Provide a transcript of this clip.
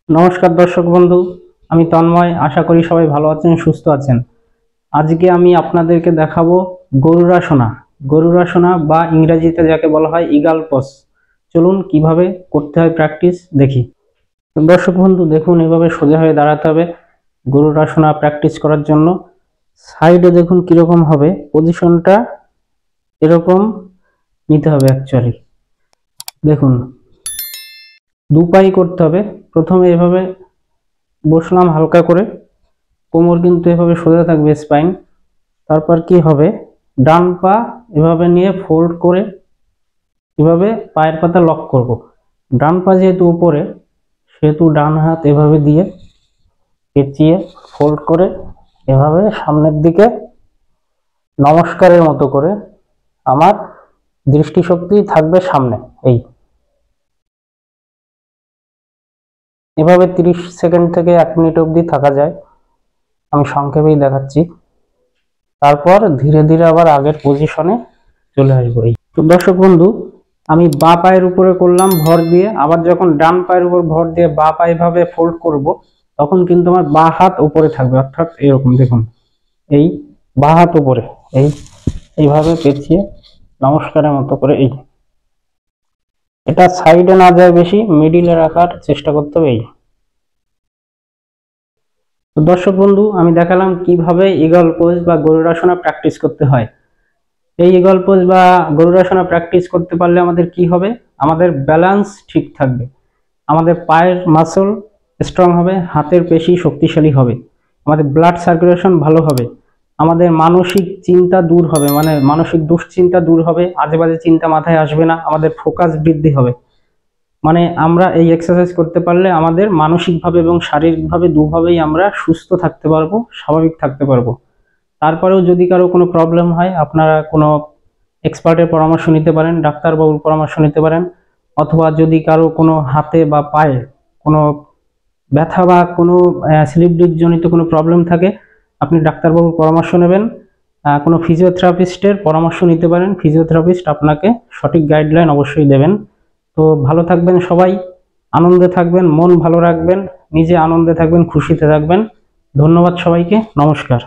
নমস্কার দর্শক বন্ধু, আমি তন্ময়। আশা করি সবাই ভালো আছেন, সুস্থ আছেন। আজকে আমি আপনাদেরকে দেখাবো গরুরাসনা। গরুরাসনা বা ইংরেজিতে যাকে বলা হয় ইগাল পোজ। চলুন কিভাবে করতে হয় প্র্যাকটিস দেখি। দর্শক বন্ধু দেখুন, এভাবে সোজা হয়ে দাঁড়াতে হবে গরুরাসনা প্র্যাকটিস করার জন্য। সাইডে দেখুন কিরকম হবে, পজিশনটা এরকম নিতে হবে। অ্যাকচুয়ালি দেখুন, দু পাই করতে হবে। প্রথমে এভাবে বসলাম হালকা করে, কোমর কিন্তু এভাবে সোজা থাকবে, স্পাইন। তারপর কি হবে, ডান পা এভাবে নিয়ে ফোল্ড করে এভাবে পায়ের পাতা লক করব। ডান পা যেহেতু উপরে, সেহেতু ডান হাত এভাবে দিয়ে পেঁচিয়ে ফোল্ড করে এভাবে সামনের দিকে নমস্কারের মতো করে আমার দৃষ্টিশক্তি থাকবে সামনে। এভাবে 30 সেকেন্ড থেকে 1 মিনিট অবধি থাকা যায়। আমি সংক্ষেপেই দেখাচ্ছি। তারপর ধীরে ধীরে আবার আগের পজিশনে চলে আসবো। তো দর্শক বন্ধু, আমি বাঁ পায়ের উপরে করলাম ভর দিয়ে, আবার যখন ডান পায়ের উপর ভর দিয়ে বাঁ পা এভাবে ফোল্ড করব, তখন কিন্তু আমার বাঁ হাত উপরে থাকবে। অর্থাৎ এরকম দেখুন, এই বাঁ হাত উপরে, এইভাবে পেঁচিয়ে নমস্কারের মতো করে। এটা সাইডে না যায় বেশি, মিডিলে রাখার চেষ্টা করতে হবে। তো দর্শক বন্ধু, আমি দেখালাম কিভাবে ইগল পোজ বা গরুরাসনা প্র্যাকটিস করতে হয়। এই ইগল পোজ বা গরুরাসনা প্র্যাকটিস করতে পারলে আমাদের কি হবে, আমাদের ব্যালেন্স ঠিক থাকবে, আমাদের পায়ের মাসল স্ট্রং হবে, হাতের পেশি শক্তিশালী হবে, আমাদের ব্লাড সার্কুলেশন ভালো হবে, আমাদের মানসিক চিন্তা দূর হবে, মানে মানসিক দুশ্চিন্তা দূর হবে, আজে বাজে চিন্তা মাথায় আসবে না, আমাদের ফোকাস বৃদ্ধি হবে। মানে আমরা এই এক্সারসাইজ করতে পারলে আমাদের মানসিকভাবে এবং শারীরিকভাবে দুভাবেই আমরা সুস্থ থাকতে পারবো, স্বাভাবিক থাকতে পারবো। তারপরেও যদি কারো কোনো প্রবলেম হয়, আপনারা কোনো এক্সপার্টের পরামর্শ নিতে পারেন, ডাক্তারবাবুর পরামর্শ নিতে পারেন। অথবা যদি কারো কোনো হাতে বা পায়ে কোনো ব্যথা বা কোনো স্লিপ ডিস্ক জনিত কোনো প্রবলেম থাকে, আপনি ডাক্তারবাবুর পরামর্শ নেবেন। কোনো ফিজিওথেরাপিস্টের পরামর্শ নিতে পারেন। ফিজিওথেরাপিস্ট আপনাকে সঠিক গাইডলাইন অবশ্যই দেবেন। তো ভালো থাকবেন সবাই, আনন্দে থাকবেন, মন ভালো রাখবেন, নিজে আনন্দে থাকবেন, খুশিতে থাকবেন। ধন্যবাদ সবাইকে, নমস্কার।